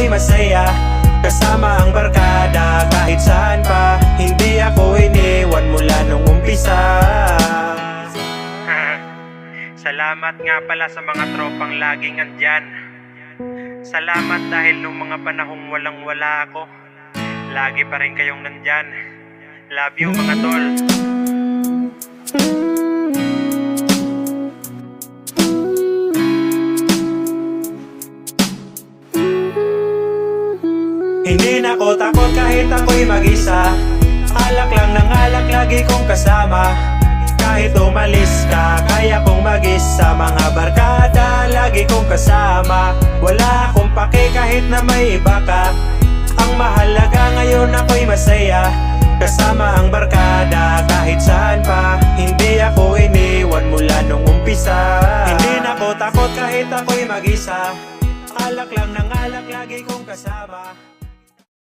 ako'y masaya kasama ang barkada kahit saan pa. Hindi ako iniwan mula nung umpisa. Salamat nga pala sa mga tropang laging andyan. Salamat dahil nung mga panahong walang-wala ako, lagi pa rin kayong nandyan. Love you mga tol. Hindi na ako takot kahit ako'y mag-isa. Alak lang ng alak, lagi kong kasama. Kahit umalis ka, kaya kong mag-isa. Mga barkada, lagi kong kasama. Wala akong pake kahit na may iba ka. Ang mahalaga ngayon ako'y masaya kasama ang barkada kahit saan pa. Hindi ako iniwan mula nung umpisa. Hindi na ako takot kahit ako'y mag-isa. Alak lang ng alak, lagi kong kasama.